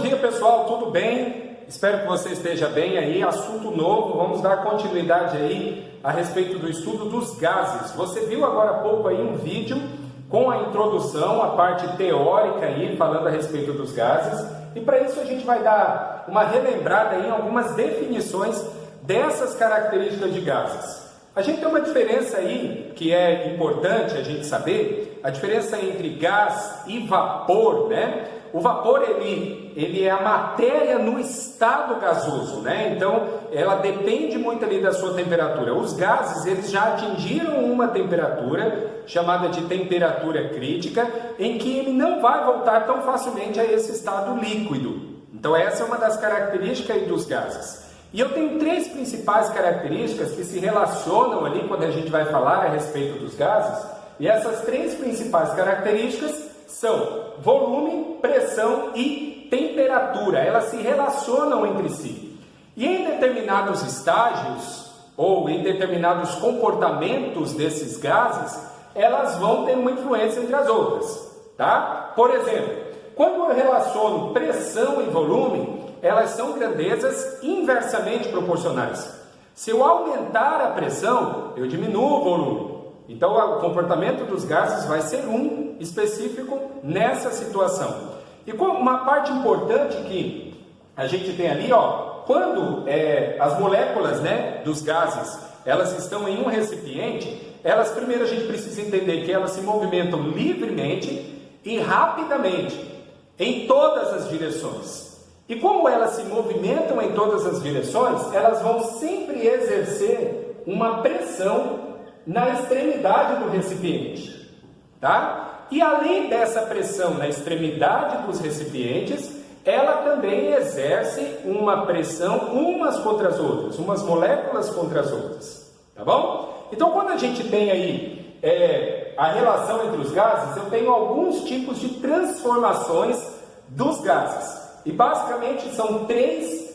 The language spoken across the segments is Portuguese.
dia, pessoal, tudo bem? Espero que você esteja bem aí. Assunto novo, vamos dar continuidade aí a respeito do estudo dos gases. Você viu agora há pouco aí um vídeo com a introdução, a parte teórica aí, falando a respeito dos gases. E para isso a gente vai dar uma relembrada aí em algumas definições dessas características de gases. A gente tem uma diferença aí que é importante a gente saber, a diferença entre gás e vapor, né? O vapor, ele é a matéria no estado gasoso, né? Então, ela depende muito ali da sua temperatura. Os gases, eles já atingiram uma temperatura, chamada de temperatura crítica, em que ele não vai voltar tão facilmente a esse estado líquido. Então, essa é uma das características aí dos gases. E eu tenho três principais características que se relacionam ali quando a gente vai falar a respeito dos gases. E essas três principais características são volume, pressão e temperatura. Elas se relacionam entre si. E em determinados estágios ou em determinados comportamentos desses gases, elas vão ter uma influência entre as outras, tá? Por exemplo, quando eu relaciono pressão e volume, elas são grandezas inversamente proporcionais. Se eu aumentar a pressão, eu diminuo o volume. Então, o comportamento dos gases vai ser um específico nessa situação. E uma parte importante que a gente tem ali, ó, quando as moléculas, né, dos gases, elas estão em um recipiente, elas primeiro a gente precisa entender que elas se movimentam livremente e rapidamente em todas as direções. E como elas se movimentam em todas as direções, elas vão sempre exercer uma pressão na extremidade do recipiente, tá? E além dessa pressão na extremidade dos recipientes, ela também exerce uma pressão umas contra as outras, umas moléculas contra as outras, tá bom? Então, quando a gente tem aí a relação entre os gases, eu tenho alguns tipos de transformações dos gases. E basicamente são três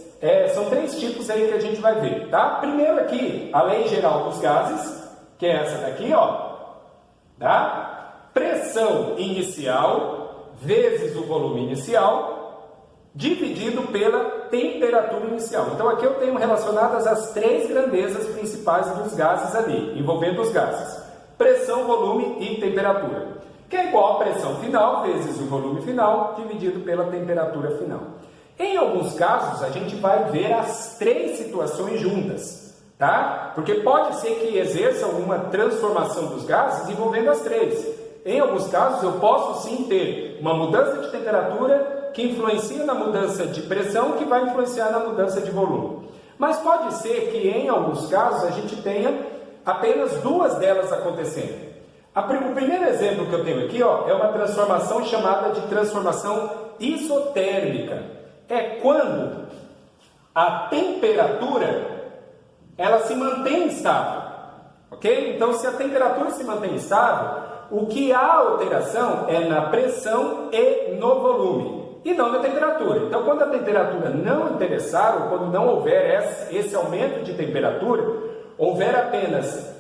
tipos aí que a gente vai ver, tá? Primeiro aqui, a lei geral dos gases, que é essa daqui, ó, tá? Pressão inicial vezes o volume inicial, dividido pela temperatura inicial. Então aqui eu tenho relacionadas as três grandezas principais dos gases ali, envolvendo os gases: pressão, volume e temperatura, que é igual a pressão final vezes o volume final, dividido pela temperatura final. Em alguns casos, a gente vai ver as três situações juntas, tá? Porque pode ser que exerça alguma transformação dos gases envolvendo as três. Em alguns casos, eu posso sim ter uma mudança de temperatura que influencia na mudança de pressão, que vai influenciar na mudança de volume. Mas pode ser que em alguns casos a gente tenha apenas duas delas acontecendo. O primeiro exemplo que eu tenho aqui, ó, é uma transformação chamada de transformação isotérmica. É quando a temperatura ela se mantém estável, ok? Então, se a temperatura se mantém estável, o que há alteração é na pressão e no volume, e não na temperatura. Então, quando a temperatura não interessar, ou quando não houver esse aumento de temperatura, houver apenas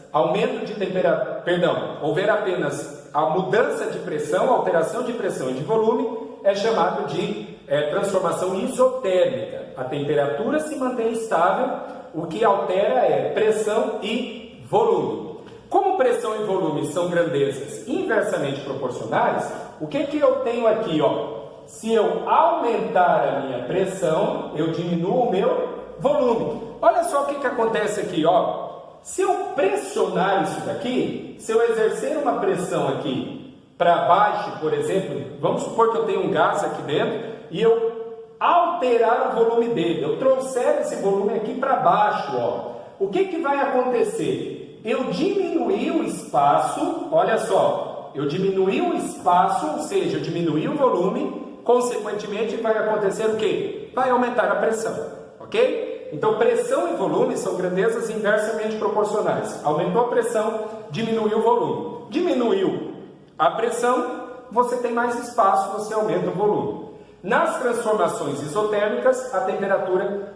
houver apenas a mudança de pressão, alteração de pressão e de volume, é chamado de transformação isotérmica. A temperatura se mantém estável, o que altera é pressão e volume. Como pressão e volume são grandezas inversamente proporcionais, o que eu tenho aqui, ó? Se eu aumentar a minha pressão, eu diminuo o meu volume. Olha só o que acontece aqui, ó. Se eu pressionar isso daqui, se eu exercer uma pressão aqui para baixo, por exemplo, vamos supor que eu tenho um gás aqui dentro e eu alterar o volume dele, eu trouxer esse volume aqui para baixo, ó. O que vai acontecer? Eu diminuí o espaço, olha só, eu diminuí o espaço, ou seja, eu diminuí o volume, consequentemente vai acontecer o quê? Vai aumentar a pressão, ok? Então, pressão e volume são grandezas inversamente proporcionais. Aumentou a pressão, diminuiu o volume. Diminuiu a pressão, você tem mais espaço, você aumenta o volume. Nas transformações isotérmicas, a temperatura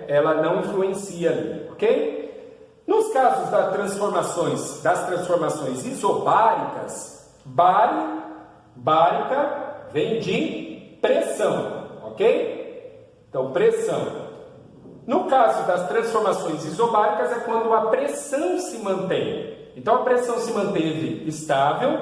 ela não influencia ali, ok? Nos casos das transformações isobáricas, bárica vem de pressão, ok? Então, pressão. No caso das transformações isobáricas, é quando a pressão se mantém. Então, a pressão se manteve estável,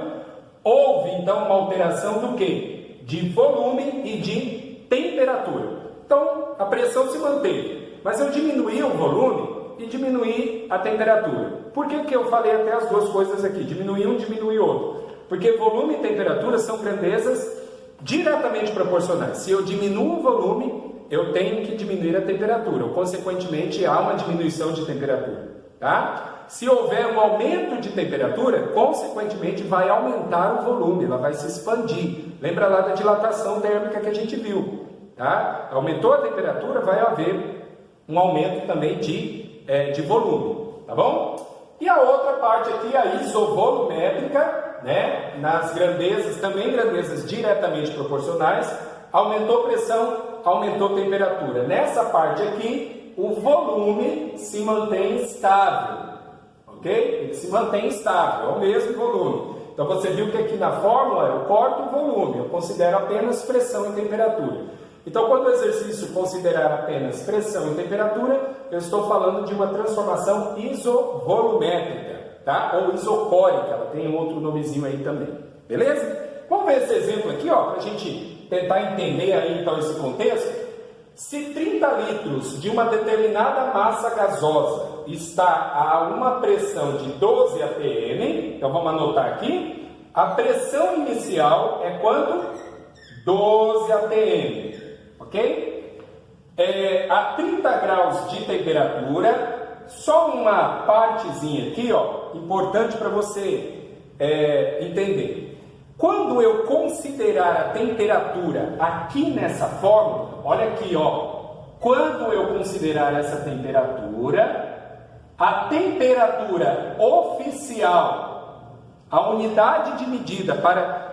houve, então, uma alteração do quê? De volume e de temperatura. Então, a pressão se manteve, mas eu diminuí o volume e diminuí a temperatura. Por que eu falei até as duas coisas aqui? Diminuir um, diminuir outro. Porque volume e temperatura são grandezas diretamente proporcionais. Se eu diminuo o volume, eu tenho que diminuir a temperatura, ou, consequentemente, há uma diminuição de temperatura, tá? Se houver um aumento de temperatura, consequentemente, vai aumentar o volume, ela vai se expandir. Lembra lá da dilatação térmica que a gente viu, tá? Aumentou a temperatura, vai haver um aumento também de volume, tá bom? E a outra parte aqui, a isovolumétrica, né? Nas grandezas, também grandezas diretamente proporcionais, aumentou pressão, aumentou temperatura. Nessa parte aqui, o volume se mantém estável, ok? Ele se mantém estável, é o mesmo volume. Então você viu que aqui na fórmula eu corto o volume, eu considero apenas pressão e temperatura. Então quando o exercício considerar apenas pressão e temperatura, eu estou falando de uma transformação isovolumétrica, tá? Ou isocórica, ela tem um outro nomezinho aí também, beleza? Vamos ver esse exemplo aqui, ó, para a gente tentar entender aí então esse contexto. Se 30 litros de uma determinada massa gasosa está a uma pressão de 12 atm, então vamos anotar aqui, a pressão inicial é quanto? 12 atm, ok? A 30 graus de temperatura, só uma partezinha aqui, ó, importante para você entender. Quando eu considerar a temperatura aqui nessa fórmula, olha aqui, ó. Quando eu considerar essa temperatura, a temperatura oficial, a unidade de medida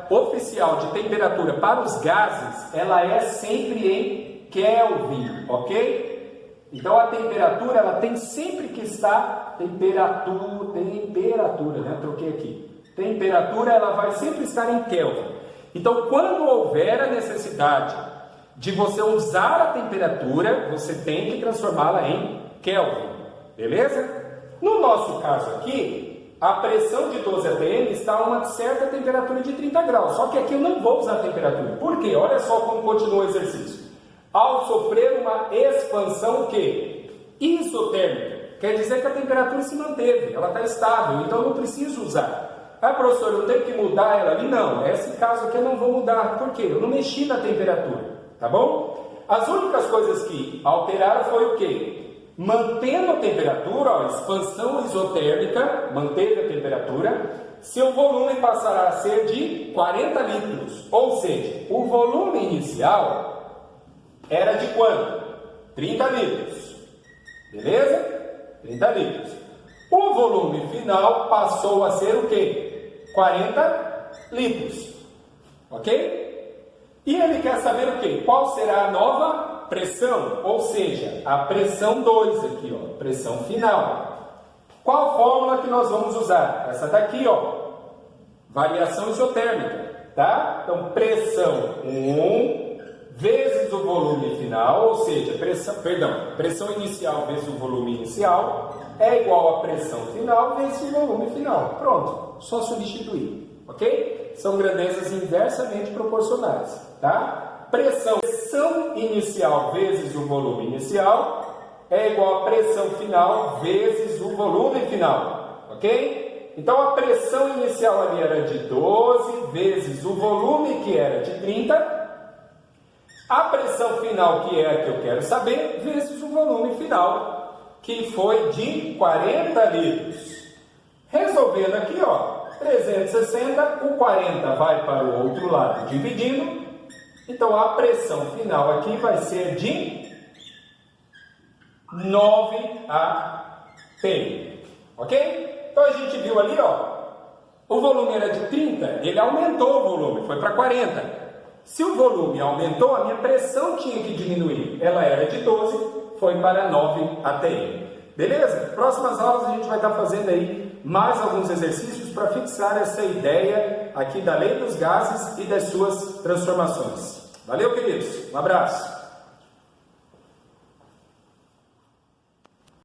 oficial de temperatura para os gases, ela é sempre em Kelvin, ok? Então a temperatura, ela tem sempre que estar temperatura, né? Troquei aqui. Temperatura, ela vai sempre estar em Kelvin. Então, quando houver a necessidade de você usar a temperatura, você tem que transformá-la em Kelvin, beleza? No nosso caso aqui, a pressão de 12 atm está a uma certa temperatura de 30 graus. Só que aqui eu não vou usar a temperatura. Por quê? Olha só como continua o exercício. Ao sofrer uma expansão, o quê? Isotérmica. Quer dizer que a temperatura se manteve, ela está estável, então eu não preciso usar. Ah, professor, eu não tenho que mudar ela ali? Não, nesse caso aqui eu não vou mudar. Por quê? Eu não mexi na temperatura, tá bom? As únicas coisas que alteraram foi o quê? Mantendo a temperatura, ó, expansão isotérmica, manteve a temperatura, seu volume passará a ser de 40 litros. Ou seja, o volume inicial era de quanto? 30 litros. Beleza? 30 litros. O volume final passou a ser o quê? 40 litros, ok? E ele quer saber o quê? Qual será a nova pressão? Ou seja, a pressão 2 aqui, ó, pressão final. Qual fórmula que nós vamos usar? Essa daqui, ó, variação isotérmica, tá? Então, pressão 1 vezes o volume final, ou seja, pressão inicial vezes o volume inicial, é igual a pressão final vezes o volume final. Pronto, só substituir, ok? São grandezas inversamente proporcionais, tá? Pressão inicial vezes o volume inicial é igual a pressão final vezes o volume final, ok? Então a pressão inicial ali era de 12 vezes o volume que era de 30, a pressão final que é a que eu quero saber, vezes o volume final, que foi de 40 litros. Resolvendo aqui, ó, 360, o 40 vai para o outro lado, dividindo. Então, a pressão final aqui vai ser de 9 atm. Ok? Então, a gente viu ali, ó, o volume era de 30, ele aumentou o volume, foi para 40. Se o volume aumentou, a minha pressão tinha que diminuir. Ela era de 12, foi para 9 atm. Beleza? Próximas aulas a gente vai estar fazendo aí mais alguns exercícios para fixar essa ideia aqui da lei dos gases e das suas transformações. Valeu, queridos. Um abraço.